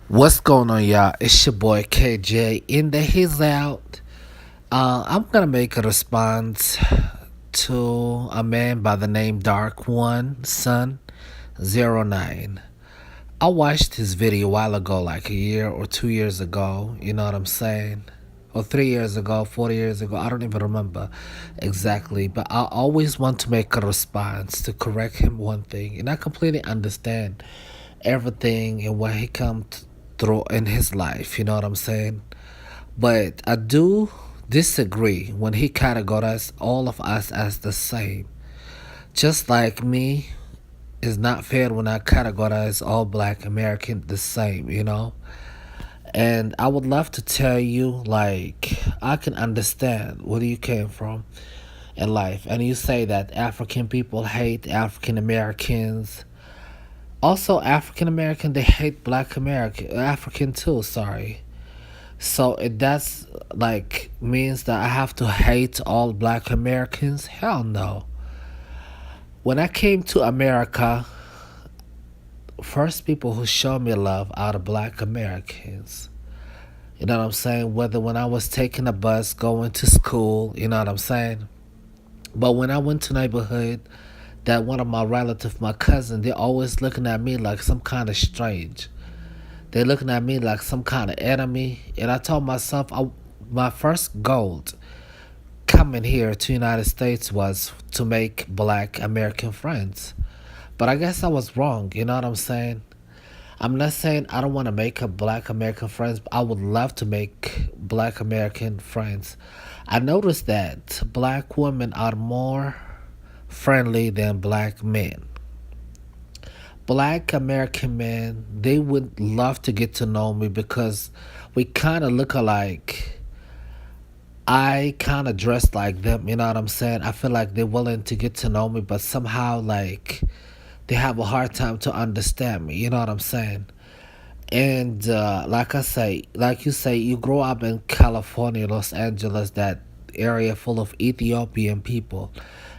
What's going on, y'all? It's your boy KJ in the He's Out. I'm gonna make a response to a man by the name DarkeOneSun09. I watched his video a while ago, like a year or 2 years ago, you know what I'm saying? Or 3 years ago, 4 years ago, I don't even remember exactly, but I always want to make a response to correct him one thing, and I completely understand everything and what he come through in his life, you know what I'm saying? But I do disagree when he categorizes all of us as the same. Just like me, it's not fair when I categorize all black American the same, you know? And I would love to tell you, like, I can understand where you came from in life. And you say that African people hate African Americans. Also, African American, they hate black American, African too, sorry. So it does, like, means that I have to hate all black Americans? Hell no. When I came to America, first people who showed me love are the black Americans. You know what I'm saying? Whether when I was taking a bus, going to school, you know what I'm saying? But when I went to neighborhood, that one of my relatives, my cousin, they're always looking at me like some kind of strange. They're looking at me like some kind of enemy. And I told myself, my first goal coming here to United States was to make black American friends. But I guess I was wrong, you know what I'm saying? I'm not saying I don't want to make a black American friends, but I would love to make black American friends. I noticed that black women are more friendly than black men. Black American men, they would love to get to know me because we kind of look alike. I kind of dress like them, you know what I'm saying? I feel like they're willing to get to know me, but somehow, like, they have a hard time to understand me, you know what I'm saying? And like I say, like you say, you grow up in California, Los Angeles, that area full of Ethiopian people.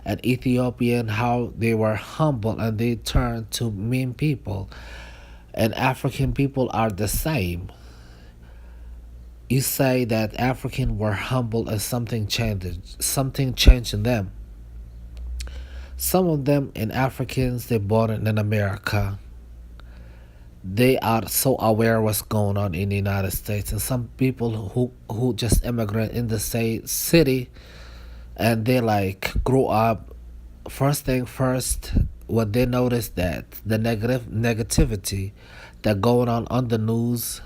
And Ethiopian, how they were humble and they turned to mean people. And African people are the same. You say that African were humble and something changed in them. Some of them in Africans, they born in America. They are so aware what's going on in the United States, and some people who just immigrate in the same city, and they like grow up. First thing first, what they notice that the negativity that going on the news,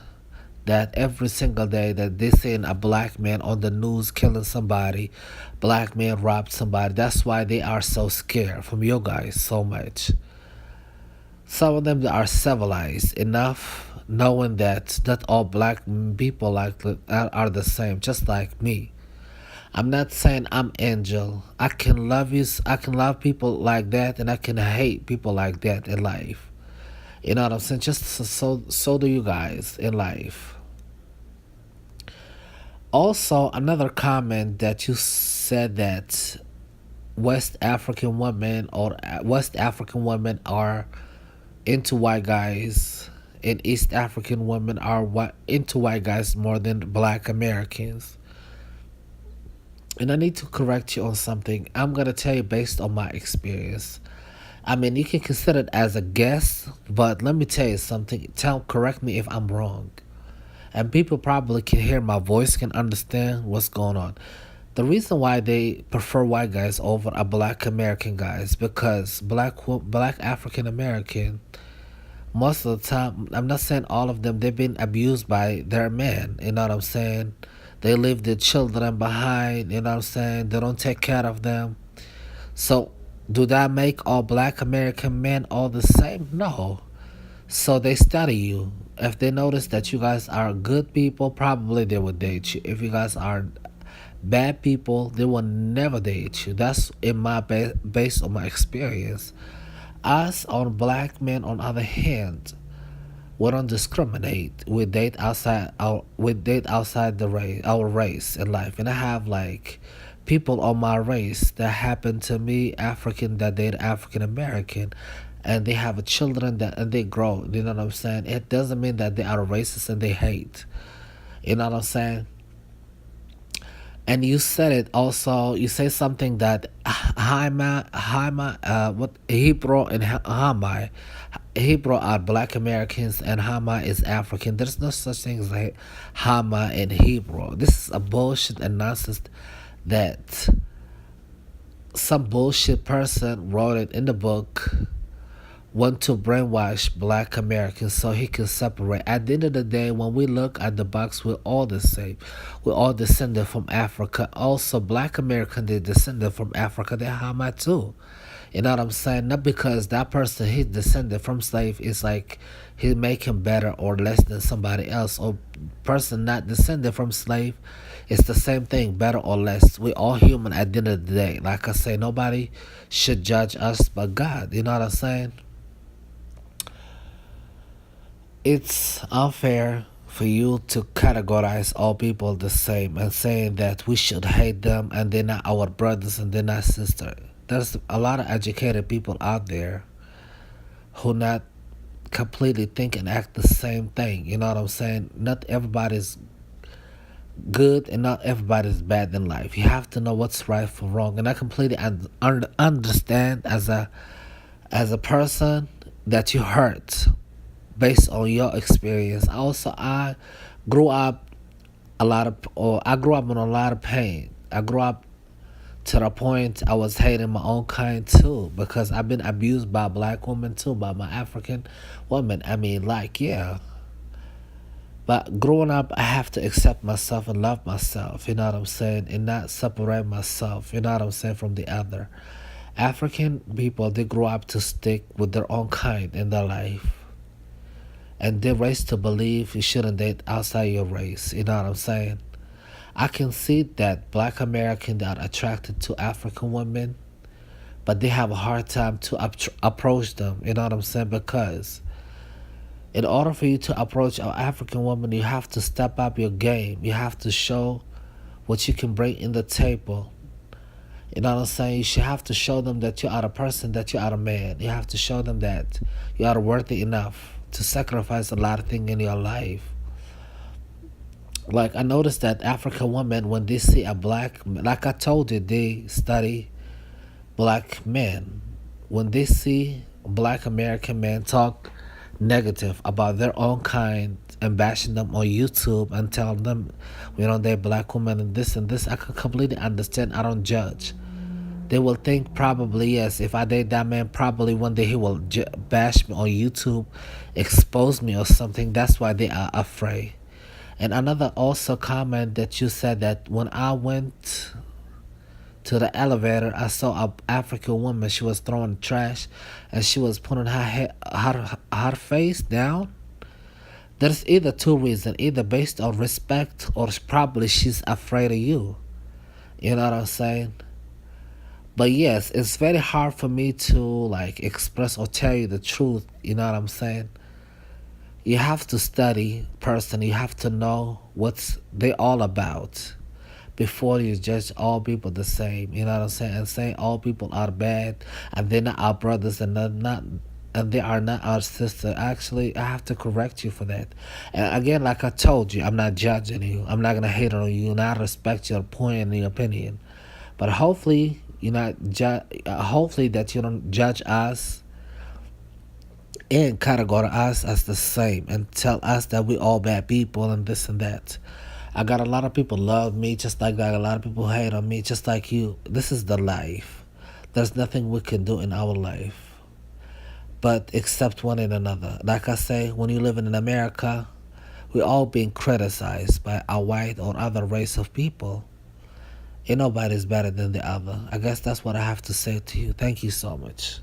that every single day that they seeing a black man on the news killing somebody, black man robbed somebody. That's why they are so scared from you guys so much. Some of them are civilized enough, knowing that not all black people are the same, just like me. I'm not saying I'm angel. I can love you. I can love people like that, and I can hate people like that in life. You know what I'm saying? Just so do you guys in life. Also, another comment that you said that West African women are into white guys, and East African women are into white guys more than black Americans. And I need to correct you on something. I'm gonna tell you based on my experience. I mean, you can consider it as a guess, but let me tell you something. Correct me if I'm wrong. And people probably can hear my voice, can understand what's going on. The reason why they prefer white guys over a black American guys because black African American, most of the time, I'm not saying all of them, they've been abused by their men, you know what I'm saying? They leave their children behind, you know what I'm saying? They don't take care of them. So, do that make all black American men all the same? No. So they study you. If they notice that you guys are good people, probably they will date you. If you guys are bad people, they will never date you. That's in my based on my experience. Us on black men, on other hand, we don't discriminate. We date outside the race, our race in life. And I have like people on my race that happen to me African that date African American. and they have a children that and they grow. You know what I'm saying? It doesn't mean that they are racist and they hate. You know what I'm saying? And you said it also. You say something that what Hebrew and Hamai, Hebrew are Black Americans and Hama is African. There's no such thing as like Hama and Hebrew. This is a bullshit and nonsense that some bullshit person wrote it in the book, want to brainwash Black Americans so he can separate. At the end of the day, when we look at the box, we're all the same. We're all descended from Africa. Also, Black American, they descended from Africa. They're Hama too. You know what I'm saying? Not because that person he descended from slave is like he make him better or less than somebody else. Or person not descended from slave, it's the same thing, better or less. We all human at the end of the day. Like I say, nobody should judge us but God. You know what I'm saying? It's unfair for you to categorize all people the same and saying that we should hate them and they're not our brothers and they're not sisters. There's a lot of educated people out there who not completely think and act the same thing. You know what I'm saying? Not everybody's good and not everybody's bad in life. You have to know what's right from wrong. And I completely understand as a person that you hurt based on your experience. Also, I grew up I grew up in a lot of pain. I grew up to the point I was hating my own kind too because I've been abused by Black women too, by my African women. I mean, like, yeah. But growing up, I have to accept myself and love myself, you know what I'm saying, and not separate myself, you know what I'm saying, from the other. African people, they grow up to stick with their own kind in their life. And they're raised to believe you shouldn't date outside your race, you know what I'm saying? I can see that Black Americans are attracted to African women, but they have a hard time to approach them, you know what I'm saying, because in order for you to approach an African woman, you have to step up your game. You have to show what you can bring in the table. You know what I'm saying? You should have to show them that you are a person, that you are a man. You have to show them that you are worthy enough to sacrifice a lot of things in your life. Like, I noticed that African women, when they see a Black, like I told you, they study Black men. When they see Black American men talk negative about their own kind and bashing them on YouTube and telling them, you know, they're Black women and this, I can completely understand. I don't judge. They will think probably, yes, if I date that man, probably one day he will bash me on YouTube, expose me or something. That's why they are afraid. And another also comment that you said that when I went to the elevator, I saw a African woman. She was throwing trash, and she was putting her face down. There's either two reasons: either based on respect, or probably she's afraid of you. You know what I'm saying? But yes, it's very hard for me to like express or tell you the truth. You know what I'm saying? You have to study person. You have to know what's they all about before you judge all people the same. You know what I'm saying? And saying all people are bad and they're not our brothers and they're not and they are not our sister. Actually, I have to correct you for that. And again, like I told you, I'm not judging you. I'm not gonna hate on you, and I respect your point and your opinion. But hopefully, you not hopefully that you don't judge us and categorize us as the same and tell us that we all bad people and this and that. I got a lot of people love me just like that. A lot of people hate on me just like you. This is the life. There's nothing we can do in our life but accept one another. Like I say, when you live in America, we're all being criticized by a white or other race of people. Ain't nobody's better than the other. I guess that's what I have to say to you. Thank you so much.